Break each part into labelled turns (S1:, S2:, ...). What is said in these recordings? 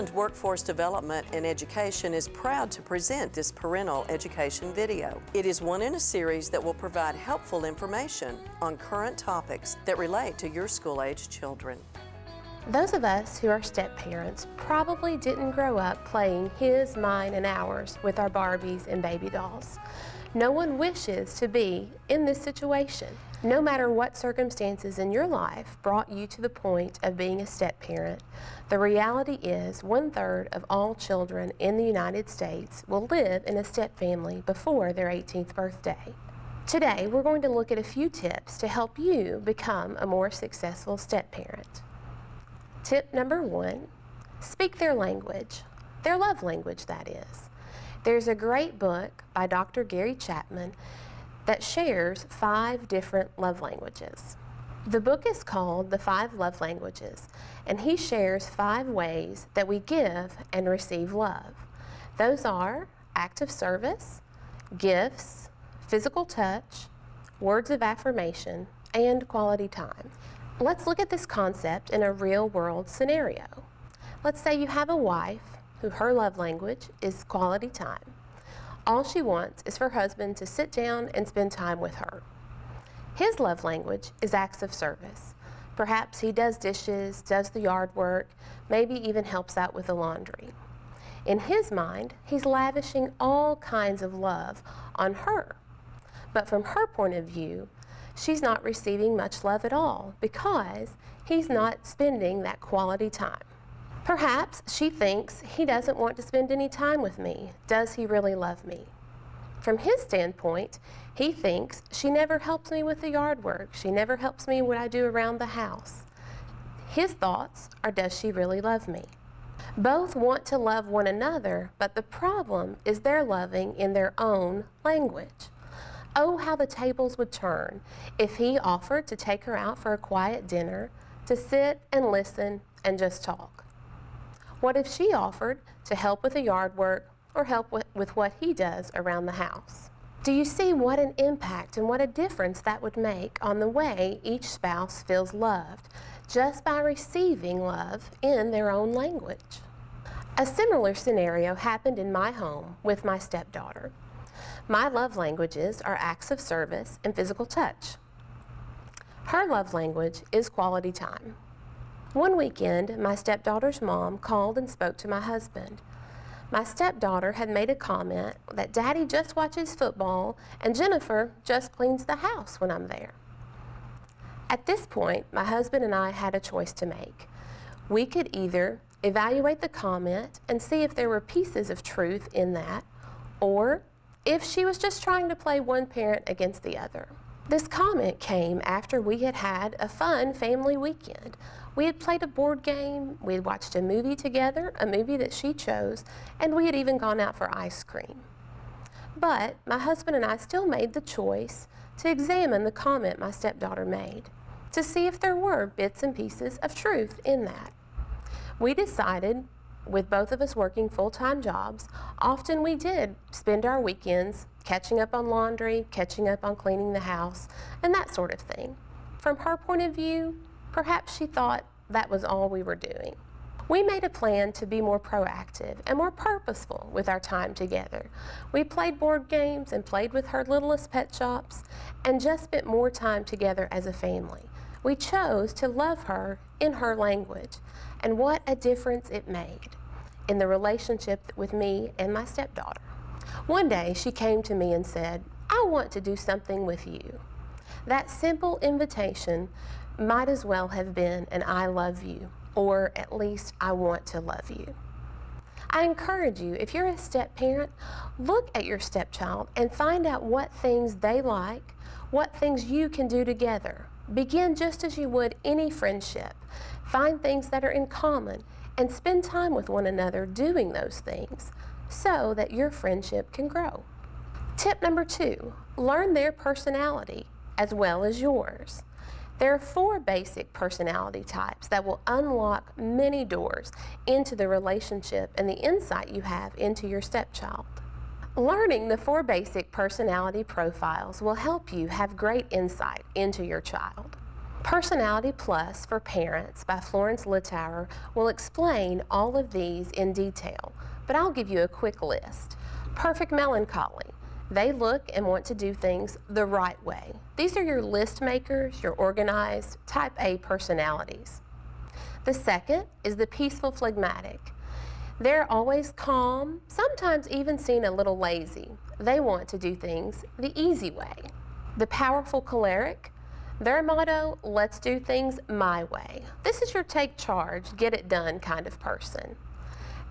S1: Highland Workforce Development and Education is proud to present this parental education video. It is one in a series that will provide helpful information on current topics that relate to your school-age children.
S2: Those of us who are step-parents probably didn't grow up playing his, mine, and ours with our Barbies and baby dolls. No one wishes to be in this situation. No matter what circumstances in your life brought you to the point of being a step-parent, the reality is 1/3 of all children in the United States will live in a step-family before their 18th birthday. Today, we're going to look at a few tips to help you become a more successful step-parent. Tip number 1, speak their language, their love language, that is. There's a great book by Dr. Gary Chapman that shares 5 different love languages. The book is called The 5 Love Languages, and he shares 5 ways that we give and receive love. Those are acts of service, gifts, physical touch, words of affirmation, and quality time. Let's look at this concept in a real-world scenario. Let's say you have a wife who her love language is quality time. All she wants is for her husband to sit down and spend time with her. His love language is acts of service. Perhaps he does dishes, does the yard work, maybe even helps out with the laundry. In his mind, he's lavishing all kinds of love on her. But from her point of view, she's not receiving much love at all because he's not spending that quality time. Perhaps she thinks he doesn't want to spend any time with me. Does he really love me? From his standpoint, he thinks she never helps me with the yard work. She never helps me what I do around the house. His thoughts are, does she really love me? Both want to love one another, but the problem is they're loving in their own language. Oh, how the tables would turn if he offered to take her out for a quiet dinner, to sit and listen and just talk. What if she offered to help with the yard work or help with what he does around the house? Do you see what an impact and what a difference that would make on the way each spouse feels loved just by receiving love in their own language? A similar scenario happened in my home with my stepdaughter. My love languages are acts of service and physical touch. Her love language is quality time. One weekend, my stepdaughter's mom called and spoke to my husband. My stepdaughter had made a comment that Daddy just watches football and Jennifer just cleans the house when I'm there. At this point, my husband and I had a choice to make. We could either evaluate the comment and see if there were pieces of truth in that, or if she was just trying to play one parent against the other. This comment came after we had had a fun family weekend. We had played a board game, we had watched a movie together, a movie that she chose, and we had even gone out for ice cream. But my husband and I still made the choice to examine the comment my stepdaughter made, to see if there were bits and pieces of truth in that. We decided, with both of us working full-time jobs, often we did spend our weekends catching up on laundry, catching up on cleaning the house, and that sort of thing. From her point of view, perhaps she thought that was all we were doing. We made a plan to be more proactive and more purposeful with our time together. We played board games and played with her littlest pet shops and just spent more time together as a family. We chose to love her in her language, and what a difference it made in the relationship with me and my stepdaughter. One day she came to me and said, "I want to do something with you." That simple invitation might as well have been an "I love you," or at least "I want to love you." I encourage you, if you're a step parent, look at your stepchild and find out what things they like, what things you can do together. Begin just as you would any friendship. Find things that are in common and spend time with one another doing those things so that your friendship can grow. Tip number 2, learn their personality as well as yours. There are 4 basic personality types that will unlock many doors into the relationship and the insight you have into your stepchild. Learning the 4 basic personality profiles will help you have great insight into your child. Personality Plus for Parents by Florence Littauer will explain all of these in detail, but I'll give you a quick list. Perfect Melancholy. They look and want to do things the right way. These are your list makers, your organized, type A personalities. The second is the Peaceful Phlegmatic. They're always calm, sometimes even seen a little lazy. They want to do things the easy way. The Powerful Choleric. Their motto, let's do things my way. This is your take charge, get it done kind of person.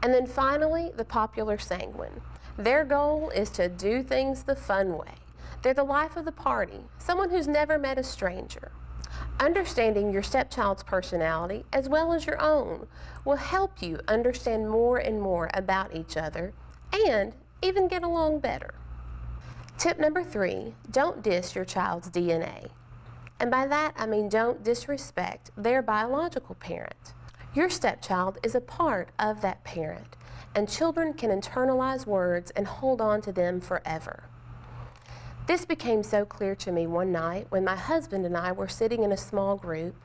S2: And then finally, the Popular Sanguine. Their goal is to do things the fun way. They're the life of the party, someone who's never met a stranger. Understanding your stepchild's personality, as well as your own, will help you understand more and more about each other and even get along better. Tip number 3, don't diss your child's DNA. And by that, I mean don't disrespect their biological parent. Your stepchild is a part of that parent, and children can internalize words and hold on to them forever. This became so clear to me one night when my husband and I were sitting in a small group,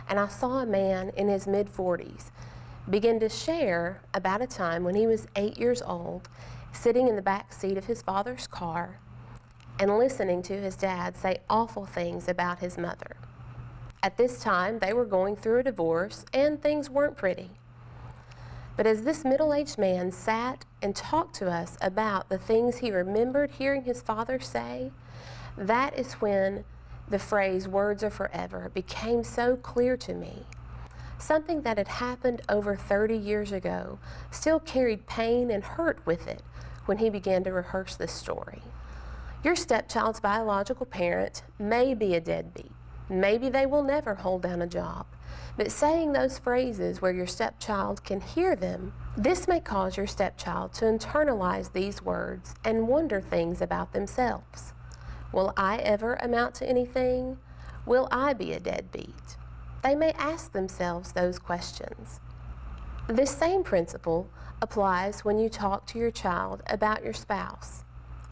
S2: and I saw a man in his mid-40s begin to share about a time when he was 8 years old, sitting in the back seat of his father's car, and listening to his dad say awful things about his mother. At this time, they were going through a divorce and things weren't pretty. But as this middle-aged man sat and talked to us about the things he remembered hearing his father say, that is when the phrase "words are forever" became so clear to me. Something that had happened over 30 years ago still carried pain and hurt with it when he began to rehearse this story. Your stepchild's biological parent may be a deadbeat. Maybe they will never hold down a job. But saying those phrases where your stepchild can hear them, this may cause your stepchild to internalize these words and wonder things about themselves. Will I ever amount to anything? Will I be a deadbeat? They may ask themselves those questions. This same principle applies when you talk to your child about your spouse,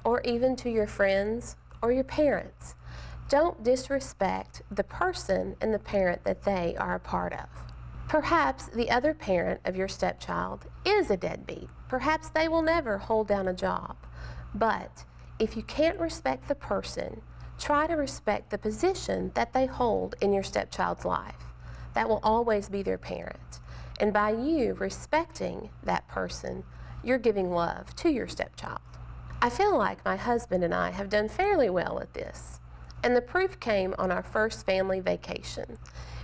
S2: or even to your friends or your parents. Don't disrespect the person and the parent that they are a part of. Perhaps the other parent of your stepchild is a deadbeat. Perhaps they will never hold down a job. But if you can't respect the person, try to respect the position that they hold in your stepchild's life. That will always be their parent. And by you respecting that person, you're giving love to your stepchild. I feel like my husband and I have done fairly well at this. And the proof came on our first family vacation,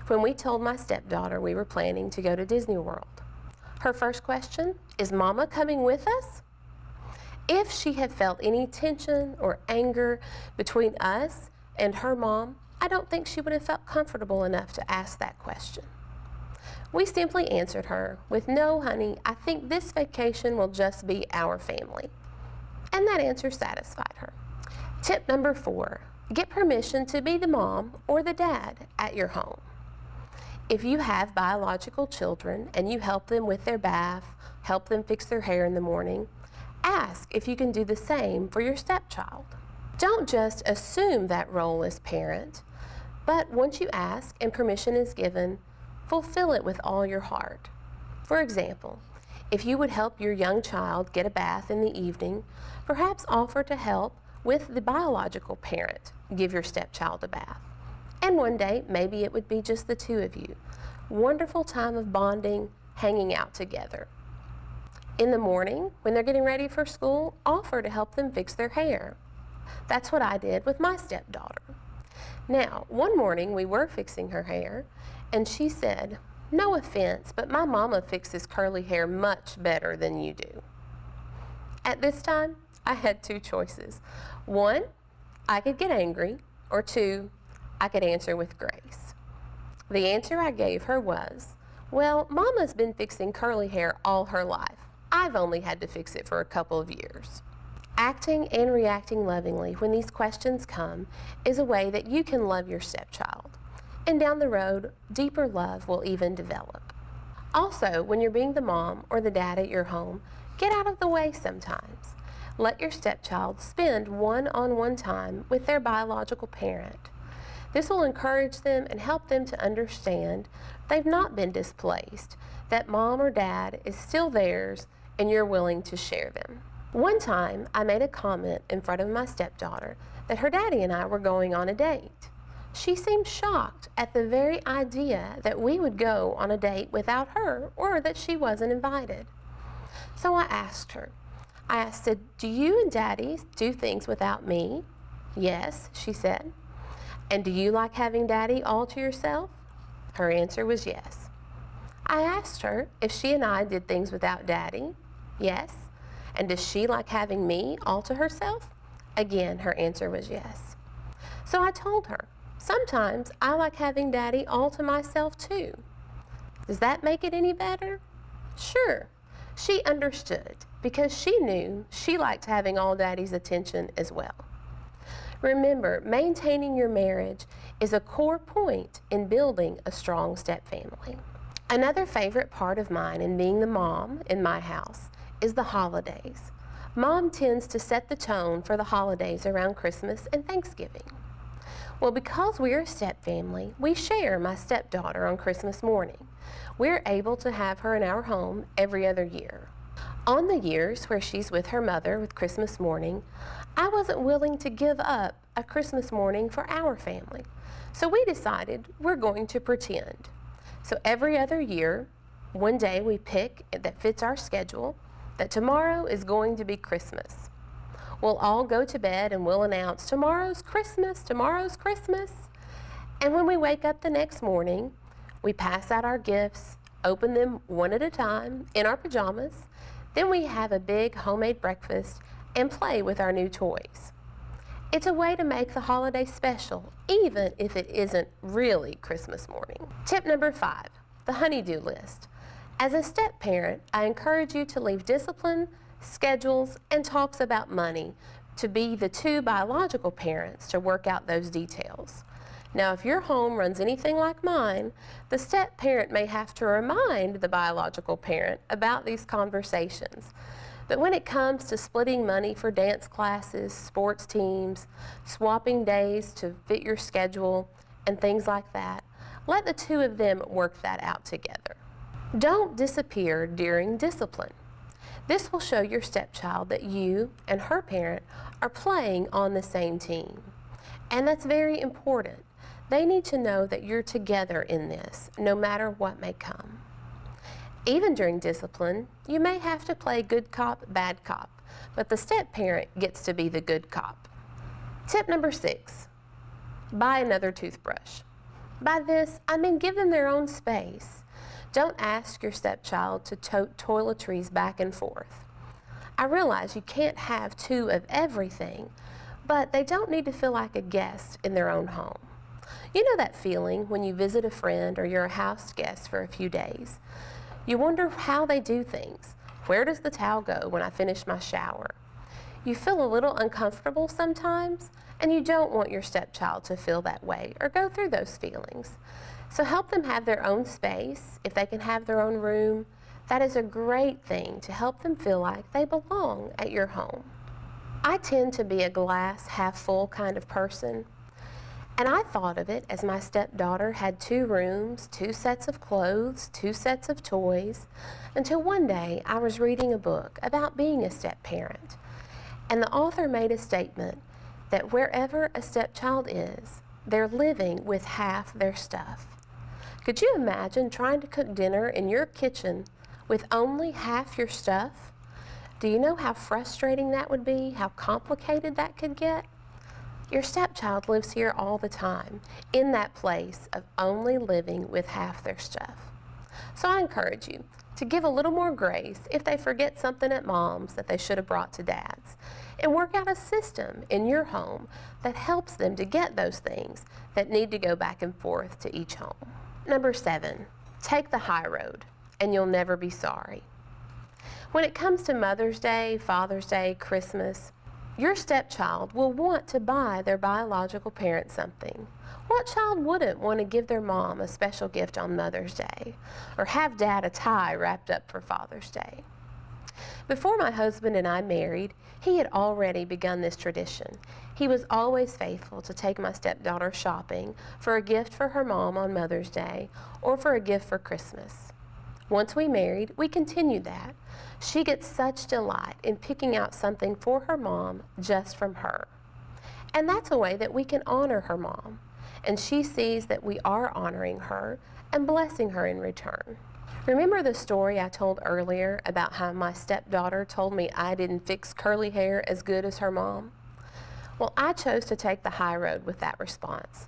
S2: when we told my stepdaughter we were planning to go to Disney World. Her first question, is Mama coming with us? If she had felt any tension or anger between us and her mom, I don't think she would have felt comfortable enough to ask that question. We simply answered her with, no, honey, I think this vacation will just be our family. And that answer satisfied her. Tip number 4, get permission to be the mom or the dad at your home. If you have biological children and you help them with their bath, help them fix their hair in the morning, ask if you can do the same for your stepchild. Don't just assume that role as parent, but once you ask and permission is given, fulfill it with all your heart. For example, if you would help your young child get a bath in the evening, perhaps offer to help with the biological parent give your stepchild a bath. And one day, maybe it would be just the two of you. Wonderful time of bonding, hanging out together. In the morning, when they're getting ready for school, offer to help them fix their hair. That's what I did with my stepdaughter. Now, one morning we were fixing her hair, and she said, no offense, but my mama fixes curly hair much better than you do. At this time, I had two choices. One, I could get angry, or two, I could answer with grace. The answer I gave her was, well, Mama's been fixing curly hair all her life. I've only had to fix it for a couple of years. Acting and reacting lovingly when these questions come is a way that you can love your stepchild. And down the road, deeper love will even develop. Also, when you're being the mom or the dad at your home, get out of the way sometimes. Let your stepchild spend one-on-one time with their biological parent. This will encourage them and help them to understand they've not been displaced, that mom or dad is still theirs and you're willing to share them. One time, I made a comment in front of my stepdaughter that her daddy and I were going on a date. She seemed shocked at the very idea that we would go on a date without her or that she wasn't invited. So I asked her, said, "Do you and Daddy do things without me?" "Yes," she said. "And do you like having Daddy all to yourself?" Her answer was yes. I asked her if she and I did things without Daddy. "Yes." "And does she like having me all to herself?" Again, her answer was yes. So I told her, "Sometimes I like having Daddy all to myself too." Does that make it any better? Sure. She understood because she knew she liked having all Daddy's attention as well. Remember, maintaining your marriage is a core point in building a strong step family. Another favorite part of mine in being the mom in my house is the holidays. Mom tends to set the tone for the holidays around Christmas and Thanksgiving. Well, because we're a step family, we share my stepdaughter on Christmas morning. We're able to have her in our home every other year. On the years where she's with her mother with Christmas morning, I wasn't willing to give up a Christmas morning for our family. So we decided we're going to pretend. So every other year, one day we pick that fits our schedule that tomorrow is going to be Christmas. We'll all go to bed and we'll announce, "Tomorrow's Christmas, tomorrow's Christmas." And when we wake up the next morning, we pass out our gifts, open them one at a time in our pajamas. Then we have a big homemade breakfast and play with our new toys. It's a way to make the holiday special, even if it isn't really Christmas morning. Tip number 5, the honey-do list. As a step parent, I encourage you to leave discipline, schedules, and talks about money to be the two biological parents to work out those details. Now, if your home runs anything like mine, the step parent may have to remind the biological parent about these conversations. But when it comes to splitting money for dance classes, sports teams, swapping days to fit your schedule, and things like that, let the two of them work that out together. Don't disappear during discipline. This will show your stepchild that you and her parent are playing on the same team. And that's very important. They need to know that you're together in this, no matter what may come. Even during discipline, you may have to play good cop, bad cop, but the step parent gets to be the good cop. Tip number 6, buy another toothbrush. By this, I mean give them their own space. Don't ask your stepchild to tote toiletries back and forth. I realize you can't have two of everything, but they don't need to feel like a guest in their own home. You know that feeling when you visit a friend or you're a house guest for a few days? You wonder how they do things. Where does the towel go when I finish my shower? You feel a little uncomfortable sometimes, and you don't want your stepchild to feel that way or go through those feelings. So help them have their own space. If they can have their own room, that is a great thing to help them feel like they belong at your home. I tend to be a glass half full kind of person. And I thought of it as my stepdaughter had 2 rooms, 2 sets of clothes, 2 sets of toys, until one day I was reading a book about being a step parent. And the author made a statement that wherever a stepchild is, they're living with half their stuff. Could you imagine trying to cook dinner in your kitchen with only half your stuff? Do you know how frustrating that would be, how complicated that could get? Your stepchild lives here all the time, in that place of only living with half their stuff. So I encourage you to give a little more grace if they forget something at mom's that they should have brought to dad's, and work out a system in your home that helps them to get those things that need to go back and forth to each home. Number 7, take the high road, and you'll never be sorry. When it comes to Mother's Day, Father's Day, Christmas, your stepchild will want to buy their biological parent something. What child wouldn't want to give their mom a special gift on Mother's Day, or have dad a tie wrapped up for Father's Day? Before my husband and I married, he had already begun this tradition. He was always faithful to take my stepdaughter shopping for a gift for her mom on Mother's Day or for a gift for Christmas. Once we married, we continued that. She gets such delight in picking out something for her mom just from her. And that's a way that we can honor her mom. And she sees that we are honoring her and blessing her in return. Remember the story I told earlier about how my stepdaughter told me I didn't fix curly hair as good as her mom? Well, I chose to take the high road with that response.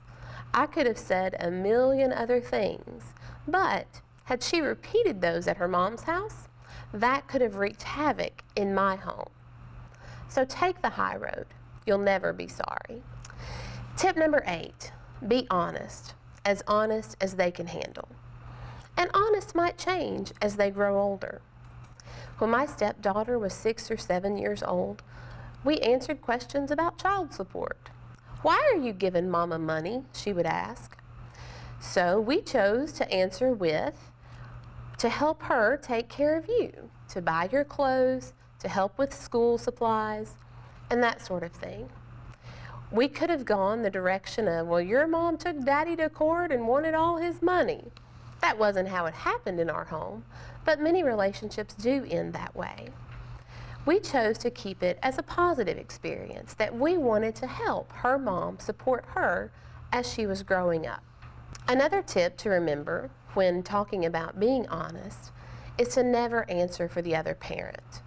S2: I could have said a million other things, but had she repeated those at her mom's house, that could have wreaked havoc in my home. So take the high road. You'll never be sorry. Tip number 8, be honest as they can handle. And honest might change as they grow older. When my stepdaughter was 6 or 7 years old, we answered questions about child support. Why are you giving Mama money? She would ask. So we chose to answer with, to help her take care of you, to buy your clothes, to help with school supplies, and that sort of thing. We could have gone the direction of, well, your mom took Daddy to court and wanted all his money. That wasn't how it happened in our home, but many relationships do end that way. We chose to keep it as a positive experience, that we wanted to help her mom support her as she was growing up. Another tip to remember when talking about being honest is to never answer for the other parent.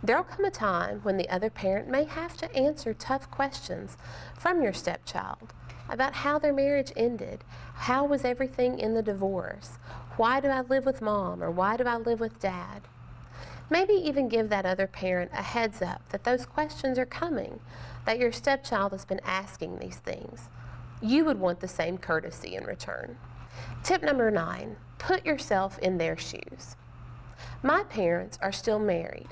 S2: There'll come a time when the other parent may have to answer tough questions from your stepchild about how their marriage ended, how was everything in the divorce, why do I live with mom or why do I live with dad? Maybe even give that other parent a heads up that those questions are coming, that your stepchild has been asking these things. You would want the same courtesy in return. Tip number 9, put yourself in their shoes. My parents are still married.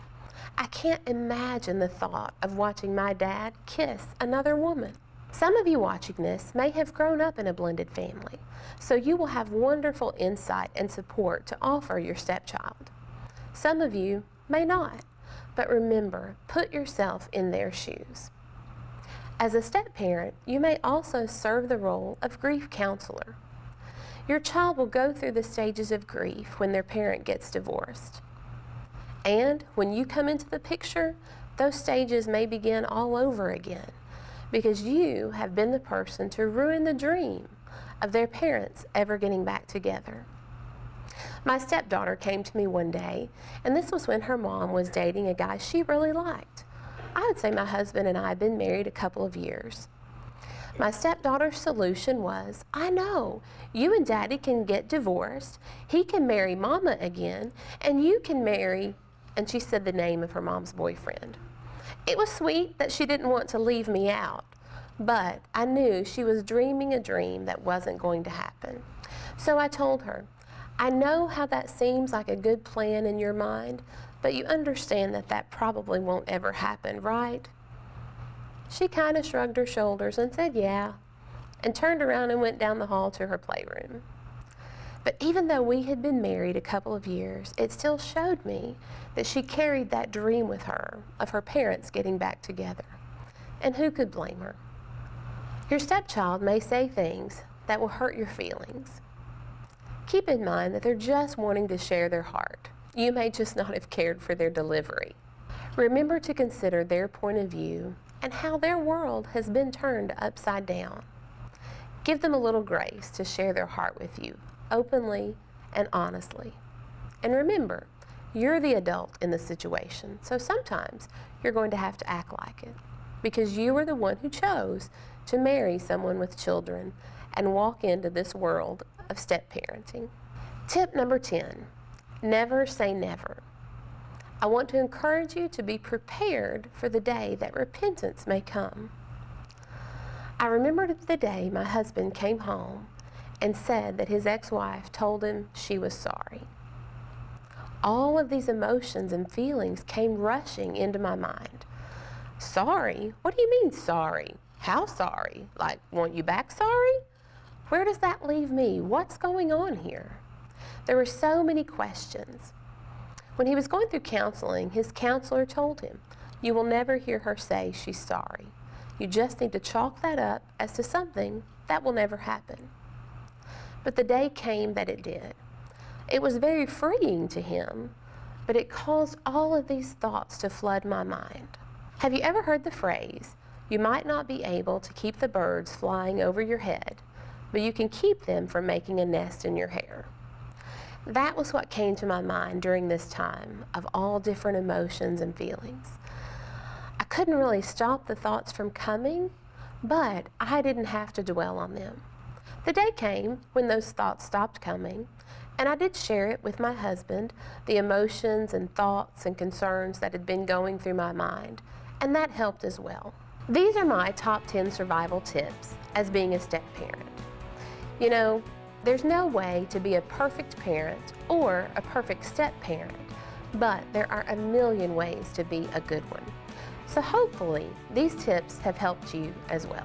S2: I can't imagine the thought of watching my dad kiss another woman. Some of you watching this may have grown up in a blended family, so you will have wonderful insight and support to offer your stepchild. Some of you may not, but remember, put yourself in their shoes. As a step-parent, you may also serve the role of grief counselor. Your child will go through the stages of grief when their parent gets divorced. And when you come into the picture, those stages may begin all over again because you have been the person to ruin the dream of their parents ever getting back together. My stepdaughter came to me one day, and this was when her mom was dating a guy she really liked. I would say my husband and I had been married a couple of years. My stepdaughter's solution was, I know, you and Daddy can get divorced, he can marry Mama again, and you can marry, and she said the name of her mom's boyfriend. It was sweet that she didn't want to leave me out, but I knew she was dreaming a dream that wasn't going to happen. So I told her, I know how that seems like a good plan in your mind, but you understand that that probably won't ever happen, right? She kind of shrugged her shoulders and said, yeah, and turned around and went down the hall to her playroom. But even though we had been married a couple of years, it still showed me that she carried that dream with her of her parents getting back together. And who could blame her? Your stepchild may say things that will hurt your feelings. Keep in mind that they're just wanting to share their heart. You may just not have cared for their delivery. Remember to consider their point of view and how their world has been turned upside down. Give them a little grace to share their heart with you, openly and honestly. And remember, you're the adult in the situation, so sometimes you're going to have to act like it because you were the one who chose to marry someone with children and walk into this world of step-parenting. Tip number 10, never say never. I want to encourage you to be prepared for the day that repentance may come. I remembered the day my husband came home and said that his ex-wife told him she was sorry. All of these emotions and feelings came rushing into my mind. Sorry? What do you mean sorry? How sorry? Like, want you back sorry? Where does that leave me? What's going on here? There were so many questions. When he was going through counseling, his counselor told him, "You will never hear her say she's sorry. You just need to chalk that up as to something that will never happen." But the day came that it did. It was very freeing to him, but it caused all of these thoughts to flood my mind. Have you ever heard the phrase, "You might not be able to keep the birds flying over your head, but you can keep them from making a nest in your hair"? That was what came to my mind during this time of all different emotions and feelings. I couldn't really stop the thoughts from coming, but I didn't have to dwell on them. The day came when those thoughts stopped coming, and I did share it with my husband, the emotions and thoughts and concerns that had been going through my mind, and that helped as well. These are my top 10 survival tips as being a step parent. You know, there's no way to be a perfect parent or a perfect step parent, but there are a million ways to be a good one. So hopefully, these tips have helped you as well.